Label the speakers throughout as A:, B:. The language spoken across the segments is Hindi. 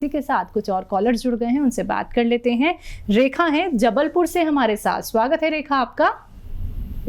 A: इसी के साथ कुछ और कॉलर जुड़ गए हैं, उनसे बात कर लेते हैं। रेखा है जबलपुर से हमारे साथ। स्वागत है रेखा आपका।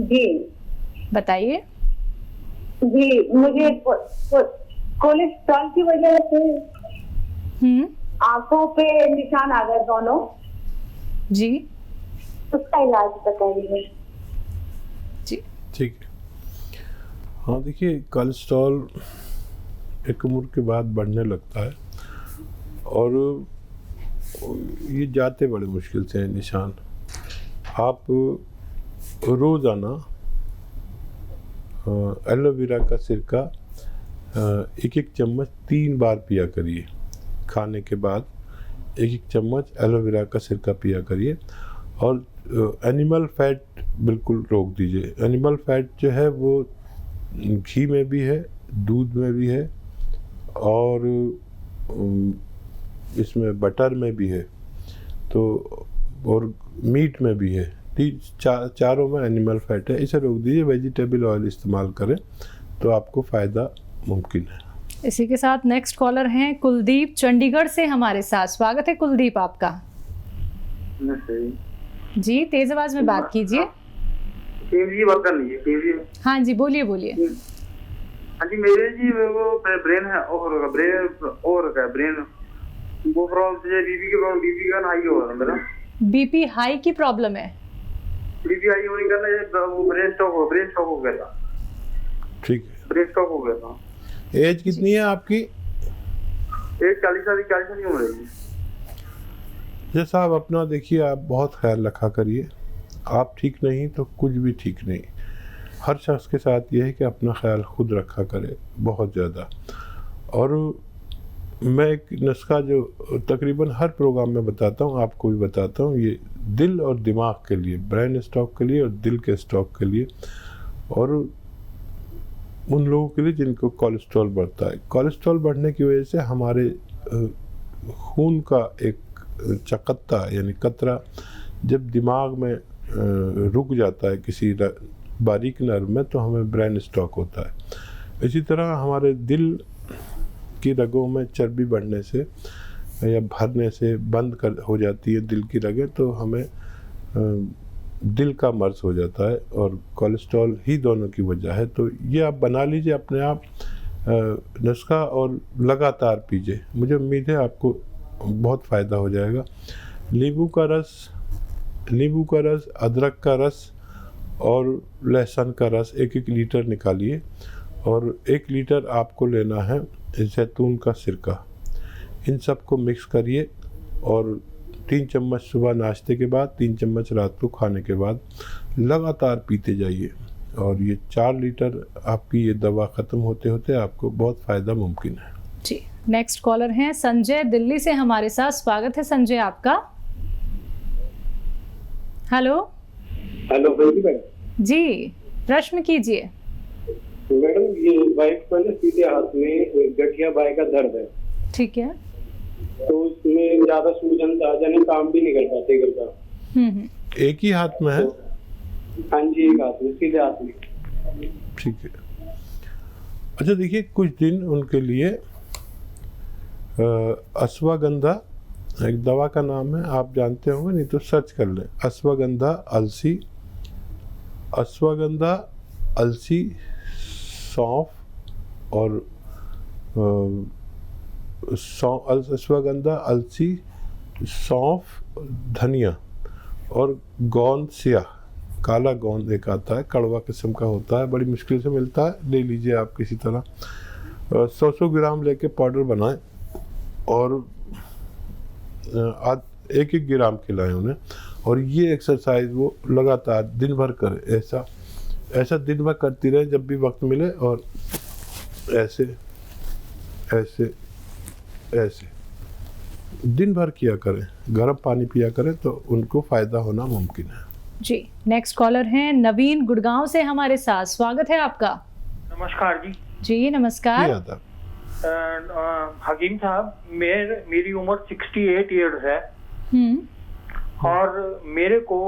B: जी
A: बताइए।
B: जी, मुझे कोलेस्ट्रॉल की वजह से आंखों पे निशान आ गए दोनों
A: जी,
B: उसका इलाज बताइए।
A: जी
C: ठीक है। हाँ देखिए, कोलेस्ट्रॉल एक उम्र के बाद बढ़ने लगता है और ये जाते बड़े मुश्किल से हैं निशान। आप रोज़ाना एलोवेरा का सिरका एक एक चम्मच 3 बार पिया करिए। खाने के बाद एक एक चम्मच एलोवेरा का सिरका पिया करिए और एनिमल फैट बिल्कुल रोक दीजिए। एनिमल फैट जो है वो घी में भी है, दूध में भी है और इसमें बटर में भी है, तो और मीट में भी है। चारों में एनिमल फैट है, इसे रोक दीजिए। वेजिटेबल ऑयल इस्तेमाल करें तो आपको फ़ायदा मुमकिन है।
A: इसी के साथ नेक्स्ट कॉलर हैं कुलदीप चंडीगढ़ से हमारे साथ। स्वागत है कुलदीप आपका। जी, तेज आवाज में बात कीजिए।
D: बात करनी है।
A: हाँ जी, बोलिए बोलिए।
D: हाँ जी, मेरे जी वो ब्रेन है और ब्रेन वो प्रॉब्लम से बीपी की प्रॉब्लम, बीपी का हाई हो रहा है मेरा।
A: बीपी हाई की प्रॉब्लम है?
D: बीपी हाई होने का वो ब्रेन स्ट्रोक हो गया था।
C: ठीक है,
D: ब्रेन स्ट्रोक हो गया था।
C: एज कितनी है आपकी?
D: एज 40 साल की उम्र है।
C: जैसा आप अपना देखिए, आप बहुत ख्याल रखा करिए। आप ठीक नहीं तो कुछ भी ठीक नहीं। हर शख्स के साथ ये है कि अपना ख्याल खुद रखा करे बहुत ज़्यादा। और मैं एक नुस्खा जो तकरीबन हर प्रोग्राम में बताता हूँ, आपको भी बताता हूँ, ये दिल और दिमाग के लिए, ब्रेन स्टॉक के लिए और दिल के स्टॉक के लिए, और उन लोगों के लिए जिनको कोलेस्ट्रॉल बढ़ता है। कोलेस्ट्रॉल बढ़ने की वजह से हमारे खून का एक चकत्ता यानी कतरा जब दिमाग में रुक जाता है किसी बारीक नर्व में, तो हमें ब्रेन स्ट्रोक होता है। इसी तरह हमारे दिल की रगों में चर्बी बढ़ने से या भरने से बंद हो जाती है दिल की रगें, तो हमें दिल का मर्ज हो जाता है और कोलेस्ट्रॉल ही दोनों की वजह है। तो ये आप बना लीजिए अपने आप नुस्खा और लगातार पीजिए। मुझे उम्मीद है आपको बहुत फ़ायदा हो जाएगा। नींबू का रस, अदरक का रस और लहसुन का रस 1-1 लीटर निकालिए और 1 लीटर आपको लेना है जैतून का सिरका। इन सब को मिक्स करिए और 3 चम्मच सुबह नाश्ते के बाद, 3 चम्मच रात को खाने के बाद लगातार पीते जाइए और ये 4 लीटर आपकी ये दवा ख़त्म होते होते आपको बहुत फ़ायदा मुमकिन है।
A: जी, नेक्स्ट कॉलर हैं संजय दिल्ली से हमारे साथ। स्वागत है संजय आपका। Hello
E: madam.
A: जी, प्रश्न कीजिए।
E: मैडम, ये वाइफ को ना सीधे हाथ में गठिया बाय का दर्द है।
A: ठीक है।
E: तो उसमें ज्यादा सूजन आ जाने, काम भी नहीं कर पाते घर का।
C: एक ही हाथ में है?
E: हाँ जी, एक हाथ में, सीधे हाथ में।
C: ठीक है। अच्छा देखिए, कुछ दिन उनके लिए अश्वगंधा एक दवा का नाम है, आप जानते होंगे, नहीं तो सर्च कर लें। अश्वगंधा अलसी, सौंफ और अश्वगंधा, अलसी, सौंफ, धनिया और गोंद स्याह, काला गोंद एक आता है, कड़वा किस्म का होता है, बड़ी मुश्किल से मिलता है, ले लीजिए आप किसी तरह। 100 ग्राम लेके पाउडर बनाएं और 1-1 ग्राम खिलाएं उन्हें। और ये एक्सरसाइज वो लगातार दिन भर करे। ऐसा दिन भर करती रहे जब भी वक्त मिले, और ऐसे दिन भर किया करें। गर्म पानी पिया करें तो उनको फ़ायदा होना मुमकिन है।
A: जी, नेक्स्ट कॉलर हैं नवीन गुड़गांव से हमारे साथ। स्वागत है आपका।
D: नमस्कार जी।
A: जी नमस्कार।
D: हकीम साहब, मेरी उम्र 68 ईयर्स है और मेरे को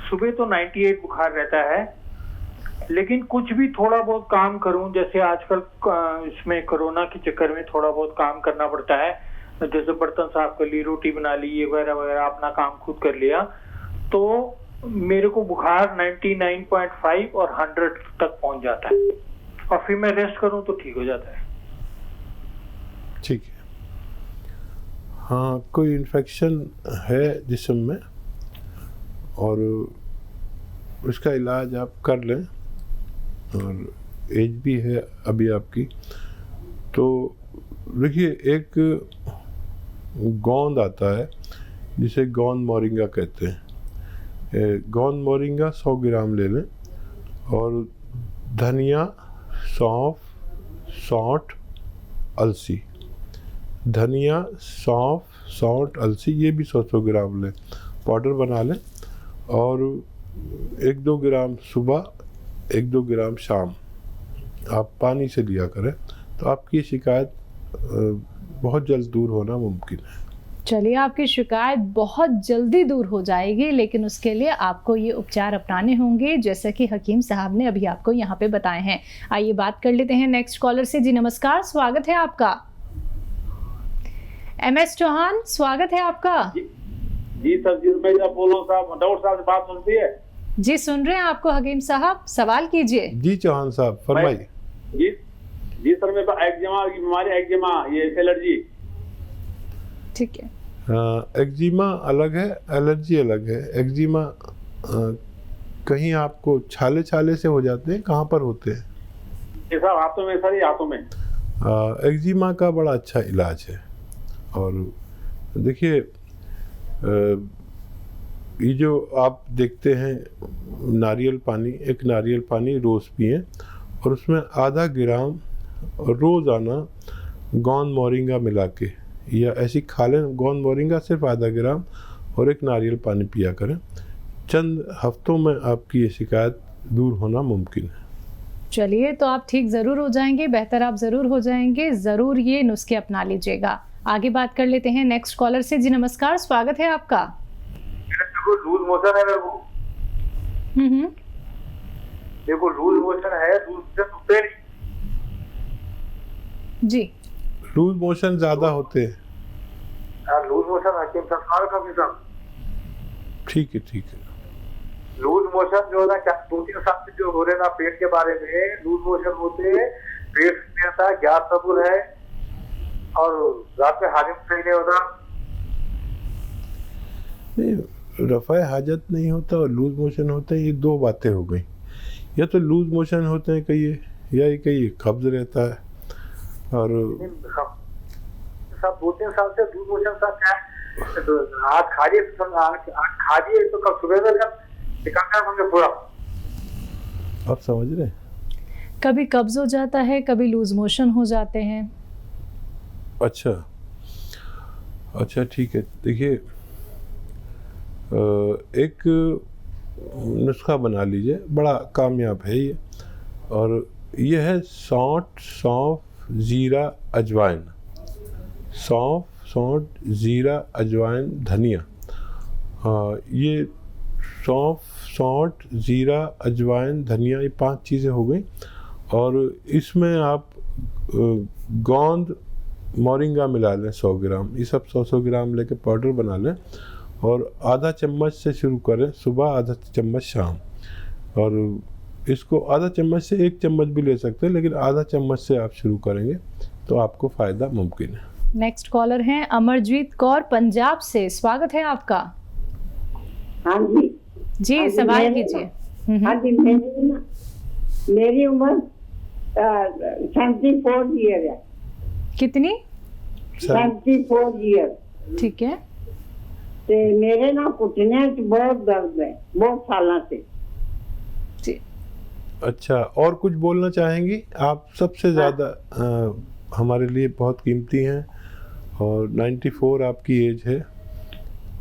D: सुबह तो 98 बुखार रहता है, लेकिन कुछ भी थोड़ा बहुत काम करूं, जैसे आजकल इसमें कोरोना के चक्कर में थोड़ा बहुत काम करना पड़ता है,
F: जैसे बर्तन साफ कर लिए, रोटी बना ली, ये वगैरह वगैरह अपना काम खुद कर लिया, तो मेरे को बुखार 99.5 और 100 तक पहुंच जाता है, और फिर मैं रेस्ट करूं तो ठीक हो जाता है।
C: ठीक है। हाँ, कोई इन्फेक्शन है जिस्म में और उसका इलाज आप कर लें, और एज भी है अभी आपकी, तो देखिए एक गोंद आता है जिसे गोंद मोरिंगा कहते हैं। गोंद मोरिंगा 100 ग्राम ले लें, और धनिया, सौंफ, सौंठ, अलसी, धनिया, सौंफ, सौंठ, अलसी, ये भी 100 ग्राम लें, पाउडर बना लें, और 1-2 ग्राम सुबह, 1-2 ग्राम शाम आप पानी से लिया करें, तो आपकी शिकायत बहुत जल्द दूर होना मुमकिन है।
A: चलिए, आपकी शिकायत बहुत जल्दी दूर हो जाएगी, लेकिन उसके लिए आपको ये उपचार अपनाने होंगे जैसा कि हकीम साहब ने अभी आपको यहाँ पे बताए हैं। आइए बात कर लेते हैं नेक्स्ट कॉलर से। जी नमस्कार, स्वागत है आपका। MS चौहान, स्वागत है आपका।
E: जी सर जी, मैं जब बोलो साहब, डॉक्टर साहब से बात सुनती है?
A: जी सुन रहे हैं आपको हकीम साहब, सवाल कीजिए।
C: जी चौहान साहब फरमाइए।
E: जी सर, मेरे पास एक्जिमा की बीमारी, एक्जिमा, ये एलर्जी।
A: ठीक है।
C: एक्जिमा अलग है, एलर्जी अलग है। एक्जिमा कहीं आपको छाले छाले से हो जाते हैं, कहाँ पर होते हैं?
E: ये साहब हाथों में, सर ये हाथों में।
C: एक्जिमा का बड़ा अच्छा इलाज है, और देखिए ये जो आप देखते हैं नारियल पानी, एक नारियल पानी रोज़ पिएं, और उसमें आधा ग्राम रोज़ाना गोंद मोरिंगा मिला के, या ऐसी खा लें गोंद मोरिंगा सिर्फ आधा ग्राम, और एक नारियल पानी पिया करें। चंद हफ्तों में आपकी ये शिकायत दूर होना मुमकिन है।
A: चलिए, तो आप ठीक ज़रूर हो जाएंगे, बेहतर आप ज़रूर हो जाएंगे। ज़रूर ये नुस्खे अपना लीजिएगा। आगे बात कर लेते हैं नेक्स्ट कॉलर से। जी नमस्कार, स्वागत है आपका।
D: लूज मोशन है मेरे को। देखो लूज मोशन है, लूज से सुनते नहीं
A: जी।
C: लूज मोशन ज़्यादा होते हैं?
D: लूज मोशन हकीम सरकार का भी सब।
C: ठीक है, ठीक है।
D: लूज मोशन जो है ना, क्या 2-3 साल से जो हो रहे ना पेट के बारे में लूज मोशन होते हैं, पेट में आता है, गैस ट्रबल है, और रात में हाजिम सही नहीं होता।
C: नहीं, रफ़ा हाजत नहीं होता और लूज मोशन होते हैं, ये दो बातें हो गई। या तो लूज मोशन होते हैं कहिए, या ये कहिए कब्ज रहता है। और
D: सब 2-3 साल से लूज मोशन का क्या है, तो आज खाइए तो कल सुबह में निकलता है समझे पूरा।
C: आप समझ रहे हैं?
A: कभी कब्ज हो जाता है, कभी लूज मोशन हो जाते हैं।
C: अच्छा, ठीक है। देखिए एक नुस्खा बना लीजिए, बड़ा कामयाब है ये, और ये है सौंठ, ज़ीरा, अजवाइन। सौंठ, ज़ीरा, अजवाइन, धनिया। ये सौंठ, ज़ीरा, अजवाइन, धनिया, ये 5 चीज़ें हो गई। और इसमें आप गोंद मोरिंगा मिला लें 100 ग्राम। ये सब 100 ग्राम लेके पाउडर बना लें, और आधा चम्मच से शुरू करें सुबह, आधा चम्मच शाम। और इसको आधा चम्मच से 1 चम्मच भी ले सकते हैं, लेकिन आधा चम्मच से आप शुरू करेंगे तो आपको फ़ायदा मुमकिन है।
A: नेक्स्ट कॉलर हैं अमरजीत कौर, पंजाब से। स्वागत है आपका।
B: हाँ जी
A: जी, सवाल कीजिए।
B: हाँ जी, मेरी उम्र 74 ईयर है।
A: कितनी?
B: 74 ईयर।
A: ठीक है।
B: ते मेरे ना घुटने च बहुत दर्द है, बहुत सालों से।
A: जी।
C: अच्छा, और कुछ बोलना चाहेंगी आप? सबसे ज़्यादा हमारे लिए बहुत कीमती हैं, और 94 आपकी एज है।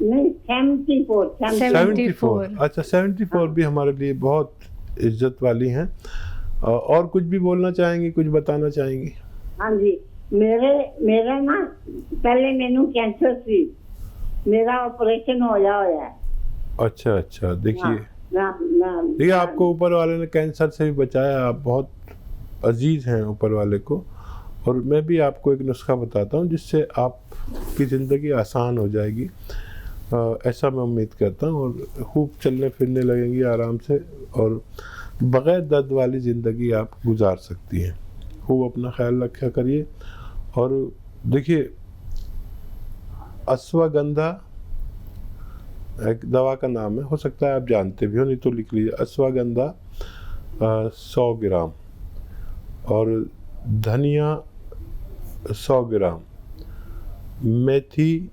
B: नहीं, 74।
C: अच्छा, 74 भी हमारे लिए बहुत इज्जत वाली हैं। और कुछ भी बोलना चाहेंगी, कुछ बताना चाहेंगी?
B: हाँ जी, मेरा ना पहले मैनू कैंसर सी, मेरा ऑपरेशन होया है।
C: अच्छा, देखिए
B: देखिए
C: आपको ऊपर वाले ने कैंसर से भी बचाया। आप बहुत अजीज हैं ऊपर वाले को। और मैं भी आपको एक नुस्खा बताता हूँ जिससे आप आपकी ज़िंदगी आसान हो जाएगी, ऐसा मैं उम्मीद करता हूँ। और खूब चलने फिरने लगेंगी आराम से और बग़ैर दर्द वाली ज़िंदगी आप गुजार सकती हैं। खूब अपना ख्याल रखा करिए। और देखिए, अश्वगंधा एक दवा का नाम है, हो सकता है आप जानते भी हो, नहीं तो लिख लीजिए। अश्वगंधा 100 ग्राम और धनिया 100 ग्राम, मेथी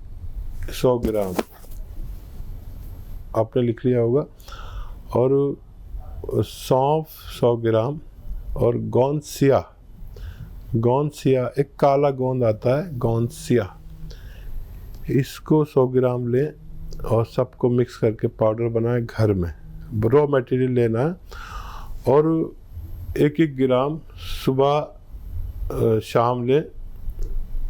C: 100 ग्राम आपने लिख लिया होगा, और सौंफ 100 ग्राम, और गोंदसिया एक काला गोंद आता है, गोंदसिया, इसको 100 ग्राम लें और सबको मिक्स करके पाउडर बनाएं घर में। रॉ मटेरियल लेना है और 1-1 ग्राम सुबह शाम लें,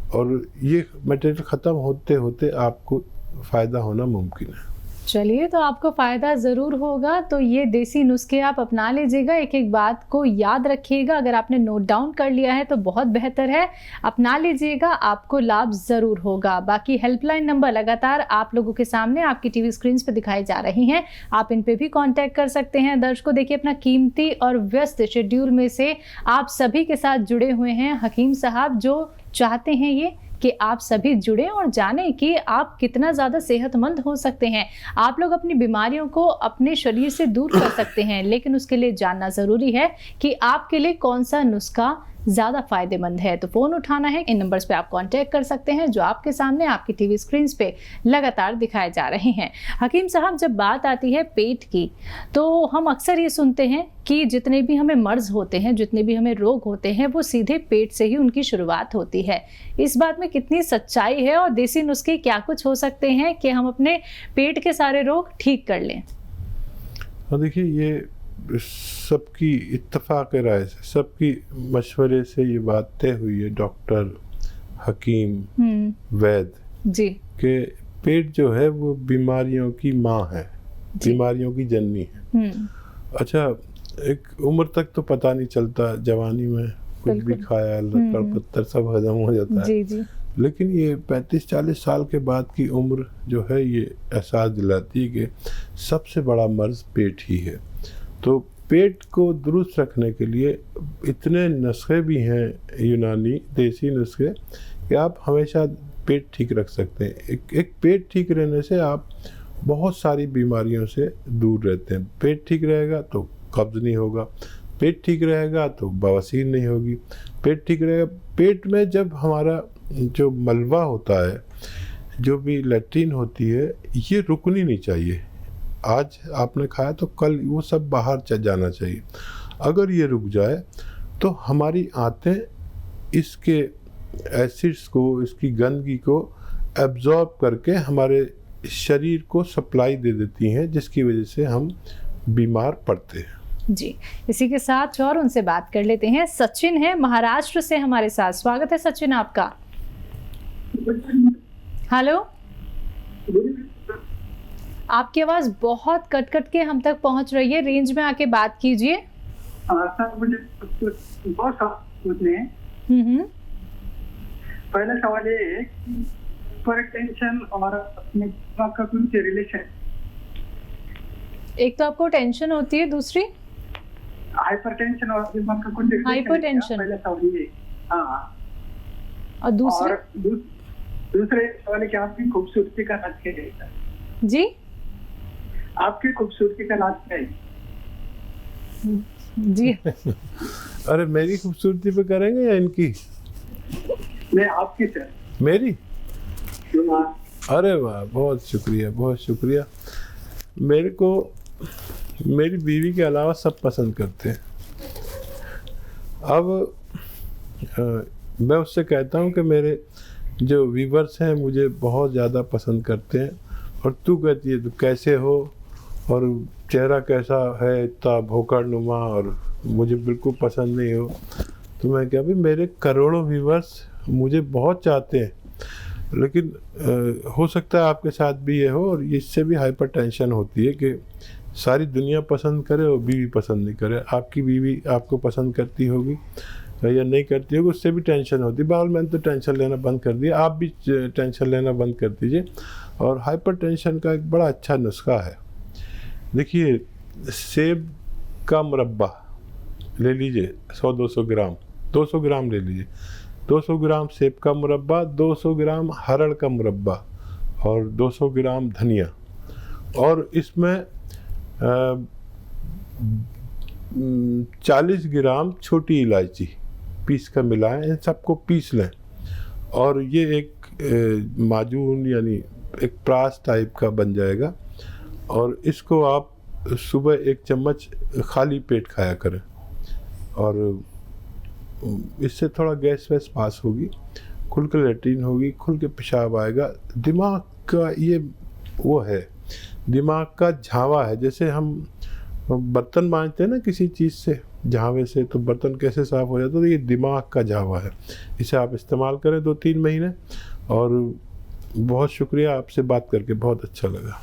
C: और ये मटेरियल ख़त्म होते होते आपको फ़ायदा होना मुमकिन है।
A: चलिए, तो आपको फ़ायदा ज़रूर होगा। तो ये देसी नुस्खे आप अपना लीजिएगा, एक एक बात को याद रखिएगा। अगर आपने नोट डाउन कर लिया है तो बहुत बेहतर है, अपना लीजिएगा, आपको लाभ ज़रूर होगा। बाकी हेल्पलाइन नंबर लगातार आप लोगों के सामने आपकी टीवी स्क्रीन पे दिखाई जा रही हैं, आप इन पे भी कांटेक्ट कर सकते हैं। दर्शकों, देखिए, अपना कीमती और व्यस्त शेड्यूल में से आप सभी के साथ जुड़े हुए हैं हकीम साहब, जो चाहते हैं ये कि आप सभी जुड़े और जानें कि आप कितना ज़्यादा सेहतमंद हो सकते हैं। आप लोग अपनी बीमारियों को अपने शरीर से दूर कर सकते हैं, लेकिन उसके लिए जानना ज़रूरी है कि आपके लिए कौन सा नुस्खा ज़्यादा फायदेमंद है। तो फ़ोन उठाना है, इन नंबर्स पे आप कांटेक्ट कर सकते हैं जो आपके सामने आपकी टीवी स्क्रीन पे लगातार दिखाए जा रहे हैं। हकीम साहब, जब बात आती है पेट की, तो हम अक्सर ये सुनते हैं कि जितने भी हमें मर्ज होते हैं, जितने भी हमें रोग होते हैं, वो सीधे पेट से ही उनकी शुरुआत होती है। इस बात में कितनी सच्चाई है और देसी नुस्खे क्या कुछ हो सकते हैं कि हम अपने पेट के सारे रोग ठीक कर लें?
C: देखिए, ये सबकी इत्तेफाक राय से, सबकी मशवरे से ये बात तय हुई है, डॉक्टर, हकीम, वैद्य
A: जी,
C: कि पेट जो है वो बीमारियों की माँ है, बीमारियों की जननी है। अच्छा, एक उम्र तक तो पता नहीं चलता, जवानी में कुछ भी खाया, लकड़ पत्थर सब हजम हो जाता है।
A: जी जी।
C: लेकिन ये 35-40 साल के बाद की उम्र जो है ये एहसास दिलाती है कि सबसे बड़ा मर्ज पेट ही है। तो पेट को दुरुस्त रखने के लिए इतने नुस्खे भी हैं, यूनानी देसी नुस्खे, कि आप हमेशा पेट ठीक रख सकते हैं। एक पेट ठीक रहने से आप बहुत सारी बीमारियों से दूर रहते हैं। पेट ठीक रहेगा तो कब्ज़ नहीं होगा, पेट ठीक रहेगा तो बवासीर नहीं होगी, पेट ठीक रहेगा। पेट में जब हमारा जो मलबा होता है, जो भी लैट्रीन होती है, ये रुकनी नहीं चाहिए। आज आपने खाया तो कल वो सब बाहर चल जाना चाहिए। अगर ये रुक जाए तो हमारी आंतें इसके एसिड्स को, इसकी गंदगी को एब्जॉर्ब करके हमारे शरीर को सप्लाई दे देती हैं, जिसकी वजह से हम बीमार पड़ते हैं।
A: जी, इसी के साथ और उनसे बात कर लेते हैं। सचिन है महाराष्ट्र से हमारे साथ। स्वागत है सचिन आपका। हेलो, आपकी आवाज बहुत कट कट के हम तक पहुंच रही है, रेंज में आके बात कीजिए।
G: सर, मुझे बहुत सवाल पूछने हैं। पहला सवाल ये है कि हाइपरटेंशन और अपने दिमाग का कुछ रिलेशन?
A: एक तो आपको टेंशन होती है, दूसरी
G: हाइपरटेंशन और दिमाग का कुछ रिलेशन?
A: हाइपरटेंशन,
G: पहला सवाल ये। हाँ,
A: और दूसरे?
G: और दूसरे सवाल है कि आपकी खूबसूरती का राज क्या है?
A: जी,
G: आपकी खूबसूरती का राज क्या है?
A: जी।
C: अरे, मेरी खूबसूरती पे करेंगे या इनकी?
G: मैं आपकी सर।
C: मेरी? अरे वाह, बहुत शुक्रिया, बहुत शुक्रिया। मेरे को मेरी बीवी के अलावा सब पसंद करते हैं। अब मैं उससे कहता हूँ कि मेरे जो व्यूवर्स हैं मुझे बहुत ज़्यादा पसंद करते हैं, और तू कहती है तो कैसे हो, और चेहरा कैसा है, इतना भोकर नुमा, और मुझे बिल्कुल पसंद नहीं हो। तो मैं क्या, भाई मेरे करोड़ों व्यूवर्स मुझे बहुत चाहते हैं, लेकिन हो सकता है आपके साथ भी ये हो, और इससे भी हाइपरटेंशन होती है कि सारी दुनिया पसंद करे और बीवी पसंद नहीं करे। आपकी बीवी आपको पसंद करती होगी, या नहीं करती होगी उससे भी टेंशन होती है। बहरहाल मैंने तो टेंशन लेना बंद कर दिया, आप भी टेंशन लेना बंद कर दीजिए। और हाइपरटेंशन का एक बड़ा अच्छा नुस्खा है। देखिए, सेब का मुरब्बा ले लीजिए 100-200 ग्राम, 200 ग्राम ले लीजिए, 200 ग्राम सेब का मुरब्बा, 200 ग्राम हरड़ का मुरब्बा और 200 ग्राम धनिया, और इसमें 40 ग्राम छोटी इलायची पीस कर मिलाएं। इन सबको पीस लें और ये एक माजून यानी एक प्रास टाइप का बन जाएगा। और इसको आप सुबह 1 चम्मच खाली पेट खाया करें और इससे थोड़ा गैस वैस पास होगी, खुल के लेट्रिन होगी, खुल के पेशाब आएगा। दिमाग का ये वो है, दिमाग का झावा है। जैसे हम बर्तन मांजते हैं ना किसी चीज़ से, झावे से, तो बर्तन कैसे साफ़ हो जाता है, तो ये दिमाग का झावा है। इसे आप इस्तेमाल करें 2-3 महीने। और बहुत शुक्रिया, आपसे बात करके बहुत अच्छा लगा।